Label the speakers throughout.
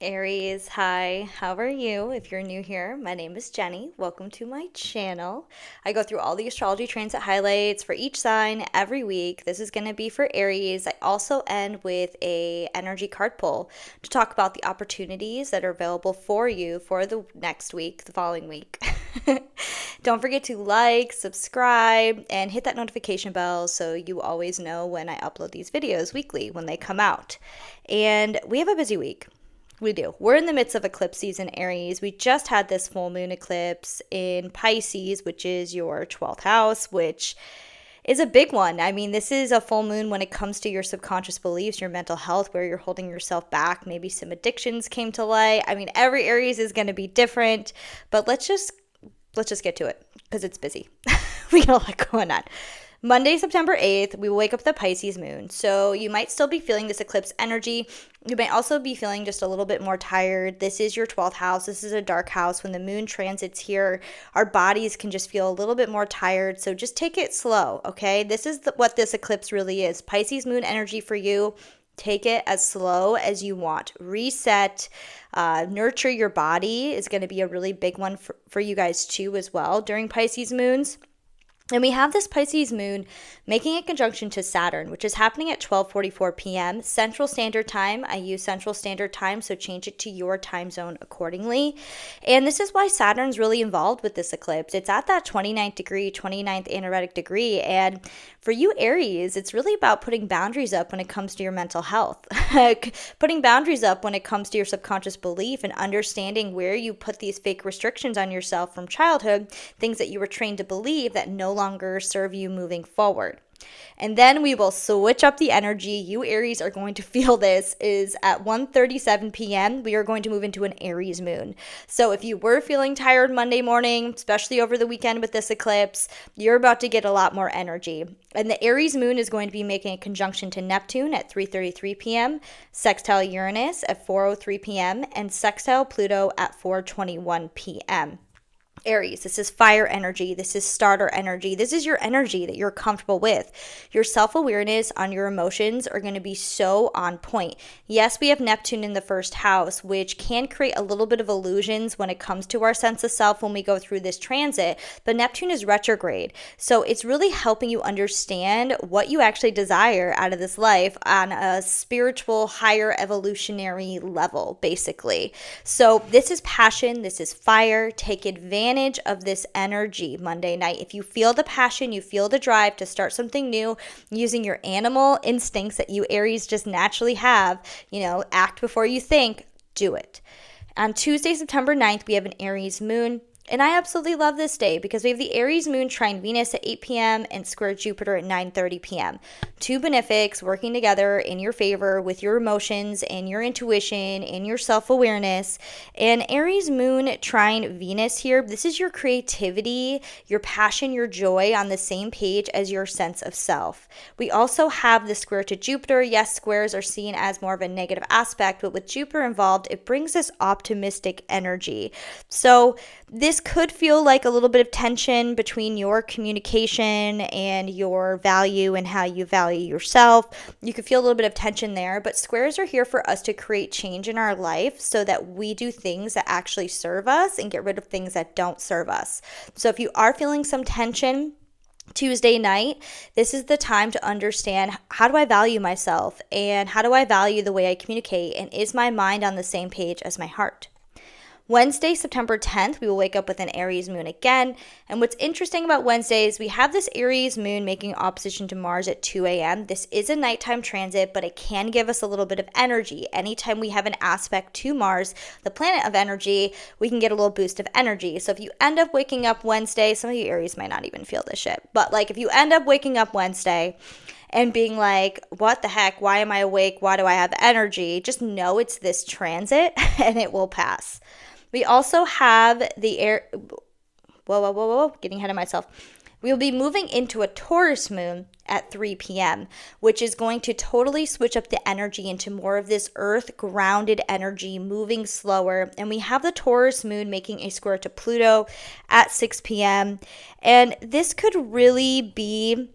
Speaker 1: Aries, hi, how are you? If you're new here, my name is Jenny. Welcome to my channel. I go through all the astrology transit highlights for each sign every week. This is going to be for Aries. I also end with a energy card pull to talk about the opportunities that are available for you for the next week, the following week. Don't forget to like, subscribe, and hit that notification bell so you always know when I upload these videos weekly when they come out. And we have a busy week. We do. We're in the midst of eclipse season, Aries. We just had this full moon eclipse in Pisces, which is your 12th house, which is a big one. I mean, this is a full moon when it comes to your subconscious beliefs, your mental health, where you're holding yourself back. Maybe some addictions came to light. I mean, every Aries is going to be different, but let's just get to it because it's busy. We got a lot going on. Monday, September 8th, we will wake up the Pisces moon. So you might still be feeling this eclipse energy. You might also be feeling just a little bit more tired. This is your 12th house. This is a dark house. When the moon transits here, our bodies can just feel a little bit more tired. So just take it slow, okay? This is what this eclipse really is. Pisces moon energy for you. Take it as slow as you want. Reset, nurture your body is going to be a really big one for you guys too as well during Pisces moons. And we have this Pisces moon making a conjunction to Saturn, which is happening at 12:44 p.m. Central Standard Time. I use Central Standard Time, so change it to your time zone accordingly. And this is why Saturn's really involved with this eclipse. It's at that 29th anaretic degree. And for you, Aries, it's really about putting boundaries up when it comes to your mental health, putting boundaries up when it comes to your subconscious belief and understanding where you put these fake restrictions on yourself from childhood, things that you were trained to believe that no longer serve you moving forward. And then we will switch up the energy. You Aries are going to feel this is at 1:37 p.m. We are going to move into an Aries moon. So if you were feeling tired Monday morning, especially over the weekend with this eclipse, you're about to get a lot more energy. And the Aries moon is going to be making a conjunction to Neptune at 3:33 p.m., sextile Uranus at 4:03 p.m., and sextile Pluto at 4:21 p.m. Aries, this is fire energy. This is starter energy. This is your energy that you're comfortable with. Your self-awareness on your emotions are going to be so on point. Yes, we have Neptune in the first house, which can create a little bit of illusions when it comes to our sense of self when we go through this transit, but Neptune is retrograde. So it's really helping you understand what you actually desire out of this life on a spiritual, higher evolutionary level, basically. So this is passion. This is fire. Take advantage of this energy Monday night. If you feel the passion, you feel the drive to start something new using your animal instincts that you Aries just naturally have, act before you think, do it. On Tuesday, September 9th, we have an Aries moon. And I absolutely love this day because we have the Aries moon trine Venus at 8 p.m. and square Jupiter at 9:30 p.m. Two benefics working together in your favor with your emotions and your intuition and your self-awareness. And Aries moon trine Venus here, this is your creativity, your passion, your joy on the same page as your sense of self. We also have the square to Jupiter. Yes, squares are seen as more of a negative aspect, but with Jupiter involved, it brings this optimistic energy. So this could feel like a little bit of tension between your communication and your value and how you value yourself. You could feel a little bit of tension there, but squares are here for us to create change in our life so that we do things that actually serve us and get rid of things that don't serve us. So if you are feeling some tension, Tuesday night, this is the time to understand, how do I value myself and how do I value the way I communicate, and is my mind on the same page as my heart? Wednesday, September 10th, we will wake up with an Aries moon again. And what's interesting about Wednesday is we have this Aries moon making opposition to Mars at 2 a.m. This is a nighttime transit, but it can give us a little bit of energy. Anytime we have an aspect to Mars, the planet of energy, we can get a little boost of energy. So if you end up waking up Wednesday, some of you Aries might not even feel this shit, but if you end up waking up Wednesday and being like, what the heck? Why am I awake? Why do I have energy? Just know it's this transit and it will pass. We also have the getting ahead of myself. We will be moving into a Taurus moon at 3 p.m., which is going to totally switch up the energy into more of this earth grounded energy, moving slower. And we have the Taurus moon making a square to Pluto at 6 p.m. And this could really be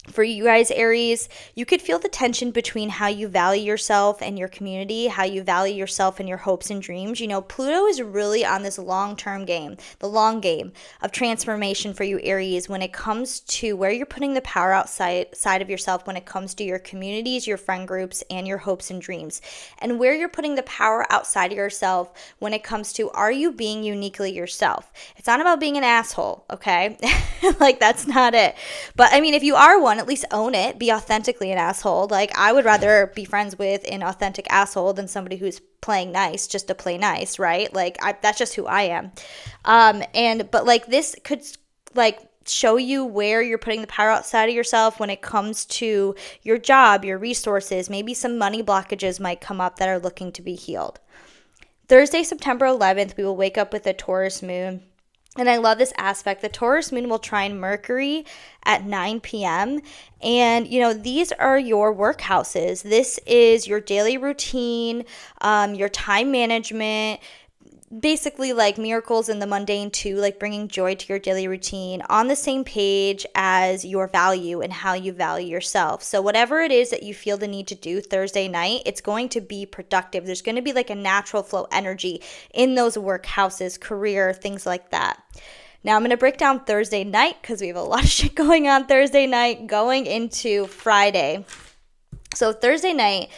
Speaker 1: For you guys, Aries, you could feel the tension between how you value yourself and your community, how you value yourself and your hopes and dreams. You know, Pluto is really on this long-term game, the long game of transformation for you, Aries, when it comes to where you're putting the power outside of yourself, when it comes to your communities, your friend groups, and your hopes and dreams. And where you're putting the power outside of yourself when it comes to, are you being uniquely yourself? It's not about being an asshole, okay? Like, that's not it. But I mean, if you are one, at least own it. Be authentically an asshole. Like, I would rather be friends with an authentic asshole than somebody who's playing nice just to play nice, right? Like, that's just who I am. But like, this could like show you where you're putting the power outside of yourself when it comes to your job, your resources. Maybe some money blockages might come up that are looking to be healed. Thursday, September 11th, we will wake up with a Taurus moon. And I love this aspect. The Taurus moon will trine Mercury at 9 p.m. And, you know, these are your work houses. This is your daily routine, your time management, basically like miracles in the mundane too, like bringing joy to your daily routine, on the same page as your value and how you value yourself. So whatever it is that you feel the need to do Thursday night, it's going to be productive. There's going to be like a natural flow energy in those work houses, career, things like that. Now I'm going to break down Thursday night because we have a lot of shit going on Thursday night going into Friday. So Thursday night,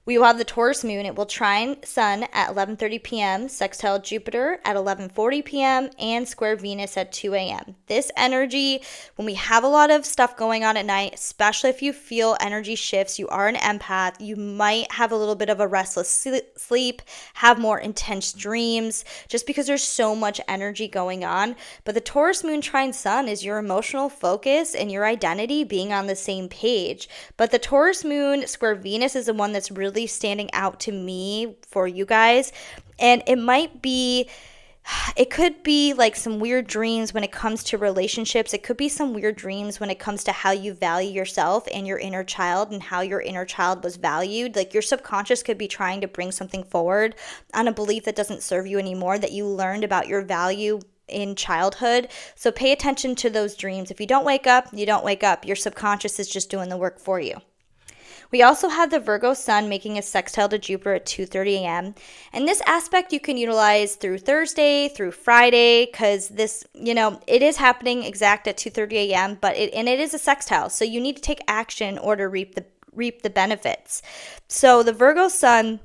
Speaker 1: we will have the Taurus moon. It will trine Sun at 11:30 p.m., sextile Jupiter at 11:40 p.m., and square Venus at 2 a.m. This energy, when we have a lot of stuff going on at night, especially if you feel energy shifts, you are an empath, you might have a little bit of a restless sleep, have more intense dreams, just because there's so much energy going on. But the Taurus moon trine Sun is your emotional focus and your identity being on the same page. But the Taurus moon square Venus is the one that's really standing out to me for you guys. And it could be like some weird dreams when it comes to relationships. It could be some weird dreams when it comes to how you value yourself and your inner child and how your inner child was valued. Like, your subconscious could be trying to bring something forward on a belief that doesn't serve you anymore, that you learned about your value in childhood. So pay attention to those dreams. If you don't wake up, you don't wake up. Your subconscious is just doing the work for you. We also have the Virgo sun making a sextile to Jupiter at 2:30 a.m. And this aspect you can utilize through Thursday, through Friday, because this, you know, it is happening exact at 2:30 a.m., but it is a sextile. So you need to take action in order to reap the benefits. So the Virgo sun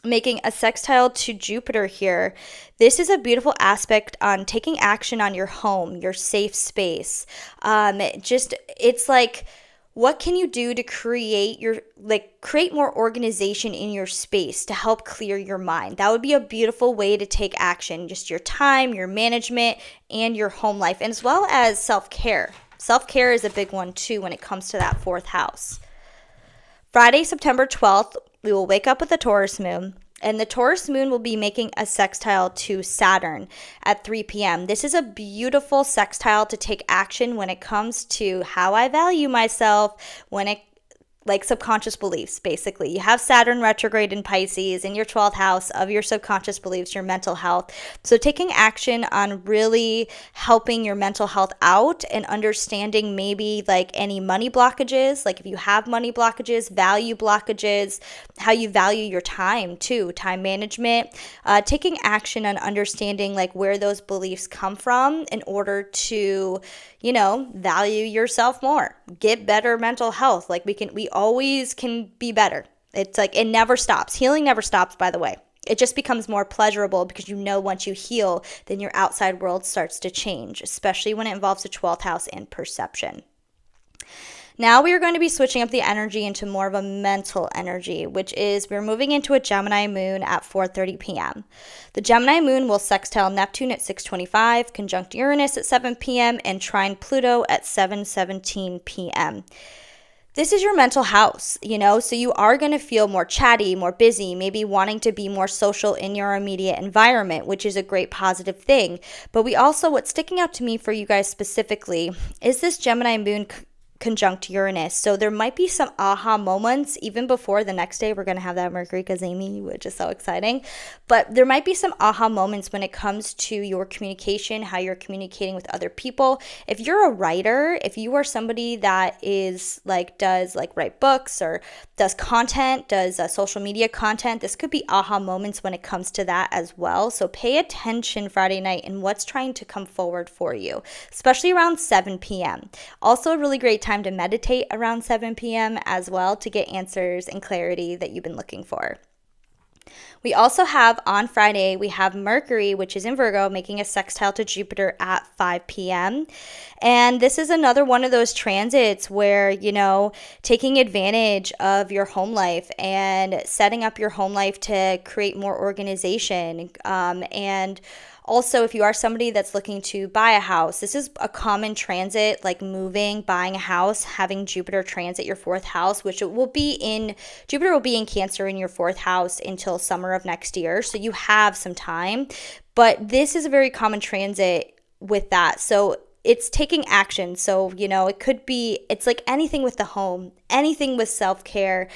Speaker 1: making a sextile to Jupiter here, this is a beautiful aspect on taking action on your home, your safe space. It's like, what can you do to create more organization in your space to help clear your mind? That would be a beautiful way to take action, just your time, your management, and your home life, and as well as self-care. Self-care is a big one too when it comes to that fourth house. Friday, September 12th, we will wake up with the Taurus moon. And the Taurus moon will be making a sextile to Saturn at 3 p.m. This is a beautiful sextile to take action when it comes to how I value myself, like subconscious beliefs, basically. You have Saturn retrograde in Pisces in your 12th house of your subconscious beliefs, your mental health. So taking action on really helping your mental health out and understanding maybe like any money blockages, like if you have money blockages, value blockages, how you value your time too, time management, taking action on understanding like where those beliefs come from in order to, you know, value yourself more, get better mental health. Like we always can be better. It's like, it never stops. Healing never stops, by the way. It just becomes more pleasurable because you know once you heal, then your outside world starts to change, especially when it involves the 12th house and perception. Now we are going to be switching up the energy into more of a mental energy, which is we're moving into a Gemini moon at 4:30 p.m. The Gemini moon will sextile Neptune at 6:25, conjunct Uranus at 7 p.m., and trine Pluto at 7:17 p.m. This is your mental house, you know, so you are going to feel more chatty, more busy, maybe wanting to be more social in your immediate environment, which is a great positive thing. But what's sticking out to me for you guys specifically is this Gemini moon conjunct Uranus. So there might be some aha moments even before the next day. We're going to have that Mercury cazimi, which is so exciting. But there might be some aha moments when it comes to your communication, how you're communicating with other people. If you're a writer, if you are somebody that is does write books or does content, does social media content, this could be aha moments when it comes to that as well. So pay attention Friday night and what's trying to come forward for you, especially around 7 p.m. Also a really great time to meditate around 7 p.m. as well to get answers and clarity that you've been looking for. We also have on Friday, we have Mercury, which is in Virgo, making a sextile to Jupiter at 5 p.m. And this is another one of those transits where, taking advantage of your home life and setting up your home life to create more organization. And also, if you are somebody that's looking to buy a house, this is a common transit, like moving, buying a house, having Jupiter transit your fourth house, which Jupiter will be in Cancer in your fourth house until summer of next year. So you have some time, but this is a very common transit with that. So it's taking action. So, it's like anything with the home, anything with self-care,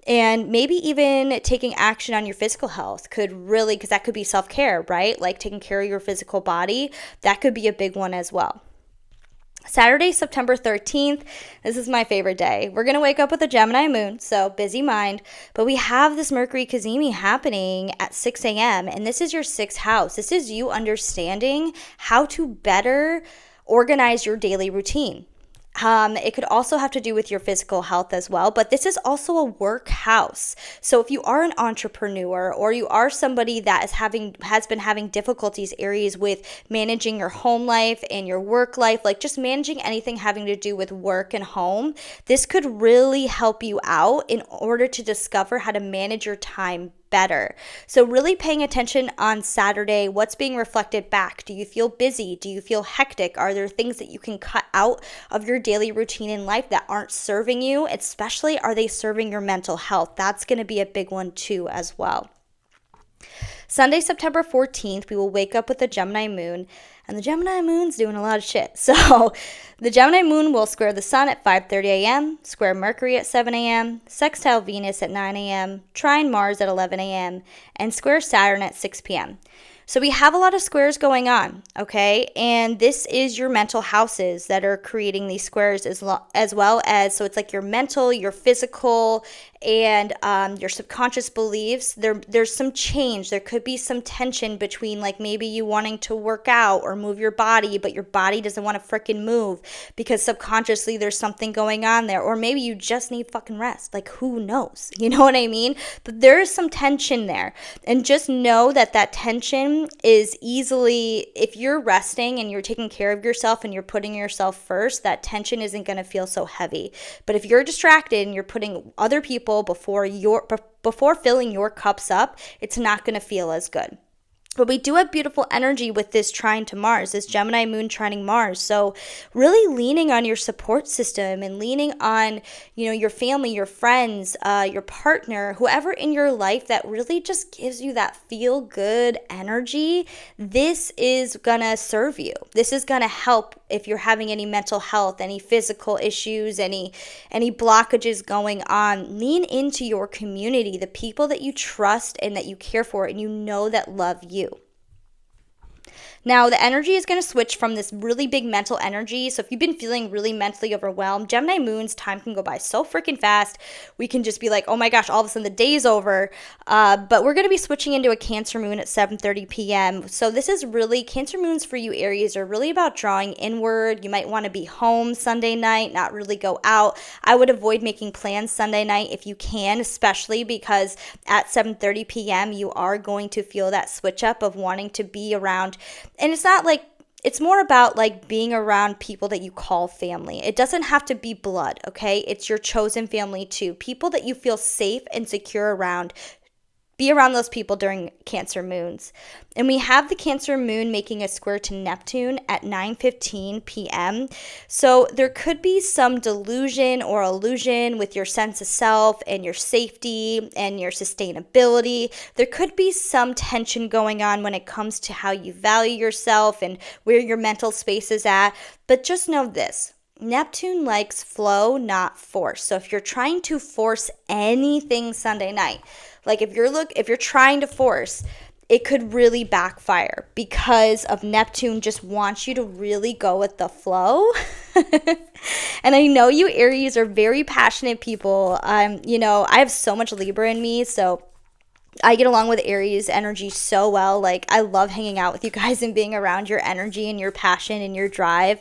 Speaker 1: and maybe even taking action on your physical health could really, because that could be self-care, right? Like taking care of your physical body. That could be a big one as well. Saturday, September 13th, this is my favorite day. We're going to wake up with a Gemini moon, so busy mind, but we have this Mercury cazimi happening at 6 a.m., and this is your sixth house. This is you understanding how to better organize your daily routine. It could also have to do with your physical health as well, but this is also a work house. So if you are an entrepreneur or you are somebody that has been having difficulties, Aries, with managing your home life and your work life, like just managing anything having to do with work and home, this could really help you out in order to discover how to manage your time better. So really paying attention on Saturday, what's being reflected back? Do you feel busy? Do you feel hectic? Are there things that you can cut out of your daily routine in life that aren't serving you? Especially, are they serving your mental health? That's going to be a big one too as well. Sunday, September 14th, we will wake up with the Gemini moon, and the Gemini moon's doing a lot of shit. So the Gemini moon will square the sun at 5:30 a.m., square Mercury at 7 a.m., sextile Venus at 9 a.m., trine Mars at 11 a.m., and square Saturn at 6 p.m. So we have a lot of squares going on, okay? And this is your mental houses that are creating these squares as well as, so it's like your mental, your physical, and your subconscious beliefs. There's some change. There could be some tension between like maybe you wanting to work out or move your body, but your body doesn't want to freaking move because subconsciously there's something going on there. Or maybe you just need fucking rest. Like who knows? You know what I mean? But there is some tension there. And just know that tension is easily, if you're resting and you're taking care of yourself and you're putting yourself first, that tension isn't going to feel so heavy. But if you're distracted and you're putting other people before filling your cups up, it's not going to feel as good. But we do have beautiful energy with this trine to Mars, this Gemini moon trining Mars. So really leaning on your support system and leaning on, your family, your friends, your partner, whoever in your life that really just gives you that feel good energy. This is going to serve you. This is going to help if you're having any mental health, any physical issues, any blockages going on. Lean into your community, the people that you trust and that you care for and that love you. Now, the energy is going to switch from this really big mental energy. So if you've been feeling really mentally overwhelmed, Gemini moon's time can go by so freaking fast. We can just be like, oh my gosh, all of a sudden the day's over. But we're going to be switching into a Cancer moon at 7:30 p.m. So this is really, Cancer moons for you, Aries, are really about drawing inward. You might want to be home Sunday night, not really go out. I would avoid making plans Sunday night if you can, especially because at 7:30 p.m. you are going to feel that switch up of wanting to be around. And it's not like, it's more about like being around people that you call family. It doesn't have to be blood, okay? It's your chosen family too. People that you feel safe and secure around. Be around those people during Cancer moons. And we have the Cancer moon making a square to Neptune at 9:15 p.m. So there could be some delusion or illusion with your sense of self and your safety and your sustainability. There could be some tension going on when it comes to how you value yourself and where your mental space is at. But just know this. Neptune likes flow, not force. So if you're trying to force anything Sunday night, like if you're trying to force, it could really backfire because of Neptune just wants you to really go with the flow. And I know you Aries are very passionate people. I have so much Libra in me, so I get along with Aries energy so well. Like, I love hanging out with you guys and being around your energy and your passion and your drive.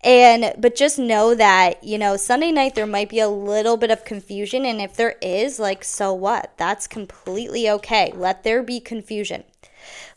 Speaker 1: But just know that, Sunday night there might be a little bit of confusion. And if there is, like, so what? That's completely okay. Let there be confusion.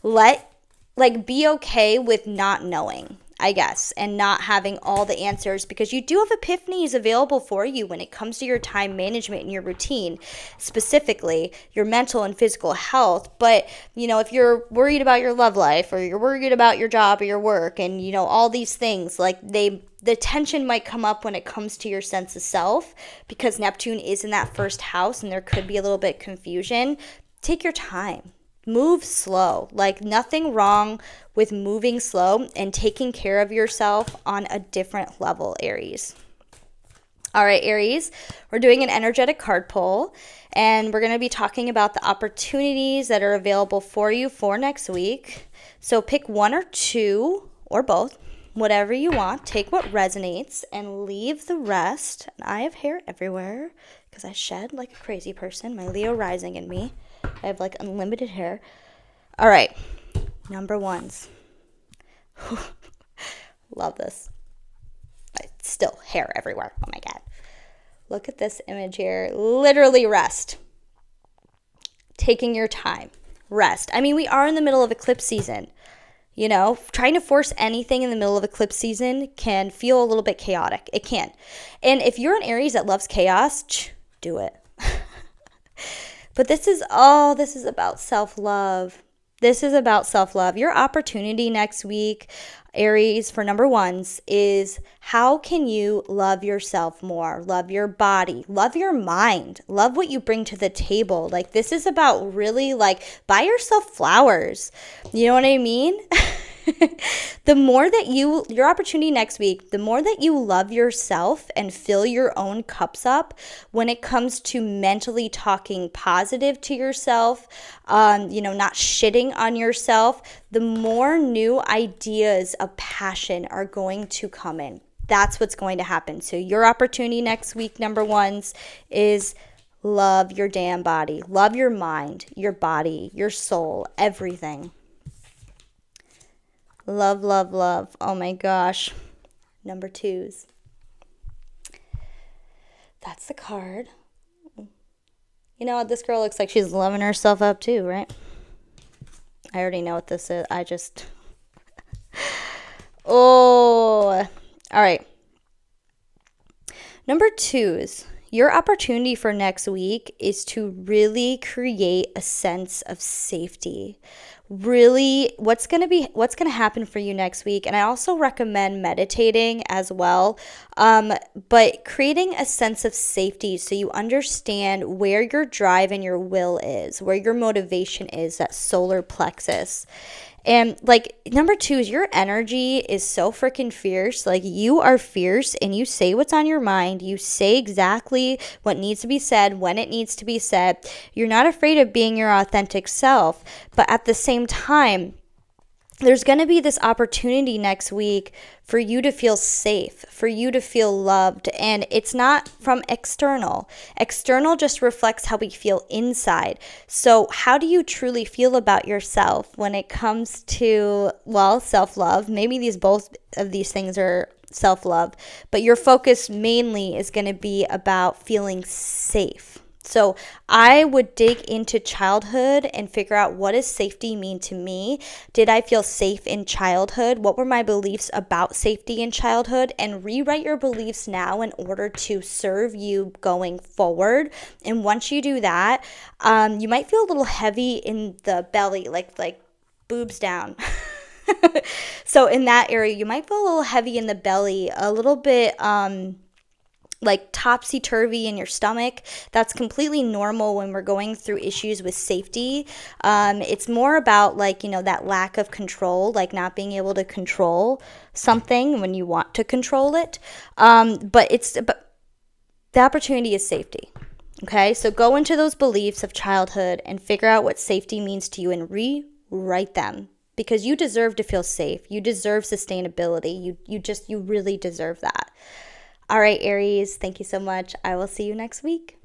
Speaker 1: Be okay with not knowing, I guess, and not having all the answers, because you do have epiphanies available for you when it comes to your time management and your routine, specifically your mental and physical health. But, if you're worried about your love life, or you're worried about your job or your work and, all these things, like the tension might come up when it comes to your sense of self, because Neptune is in that first house and there could be a little bit of confusion. Take your time. Move slow. Like, nothing wrong with moving slow and taking care of yourself on a different level, Aries. All right, Aries, we're doing an energetic card pull, and we're going to be talking about the opportunities that are available for you for next week. So pick one or two or both, whatever you want. Take what resonates and leave the rest. And I have hair everywhere because I shed like a crazy person. My Leo rising in me. I have like unlimited hair. All right, number ones. Love this. Still hair everywhere. Oh my God. Look at this image here. Literally rest. Taking your time. Rest. I mean, we are in the middle of eclipse season. Trying to force anything in the middle of eclipse season can feel a little bit chaotic. It can. And if you're an Aries that loves chaos, do it. But this is about self-love. This is about self-love. Your opportunity next week, Aries, for number ones, is how can you love yourself more? Love your body. Love your mind. Love what you bring to the table. Like, this is about really, buy yourself flowers. You know what I mean? The more that your opportunity next week, the more that you love yourself and fill your own cups up when it comes to mentally talking positive to yourself, not shitting on yourself, the more new ideas of passion are going to come in. That's what's going to happen. So your opportunity next week, number ones, is love your damn body. Love your mind, your body, your soul, everything. Love, love, love. Oh my gosh. Number twos. That's the card. You know what? This girl looks like she's loving herself up too, right? I already know what this is. Oh. All right. Number twos. Your opportunity for next week is to really create a sense of safety. Really, what's going to happen for you next week, and I also recommend meditating as well, but creating a sense of safety so you understand where your drive and your will is, where your motivation is, that solar plexus. And number two is your energy is so freaking fierce. You are fierce and you say what's on your mind. You say exactly what needs to be said when it needs to be said. You're not afraid of being your authentic self. But at the same time, there's going to be this opportunity next week for you to feel safe, for you to feel loved. And it's not from external. External just reflects how we feel inside. So how do you truly feel about yourself when it comes to, self-love? Maybe both of these things are self-love, but your focus mainly is going to be about feeling safe. So I would dig into childhood and figure out, what does safety mean to me? Did I feel safe in childhood? What were my beliefs about safety in childhood? And rewrite your beliefs now in order to serve you going forward. And once you do that, you might feel a little heavy in the belly, like boobs down. So in that area, you might feel a little heavy in the belly, a little bit like topsy-turvy in your stomach. That's completely normal when we're going through issues with safety. It's more about like, that lack of control, like not being able to control something when you want to control it. But the opportunity is safety. Okay, so go into those beliefs of childhood and figure out what safety means to you and rewrite them, because you deserve to feel safe. You deserve sustainability. You really deserve that. All right, Aries, thank you so much. I will see you next week.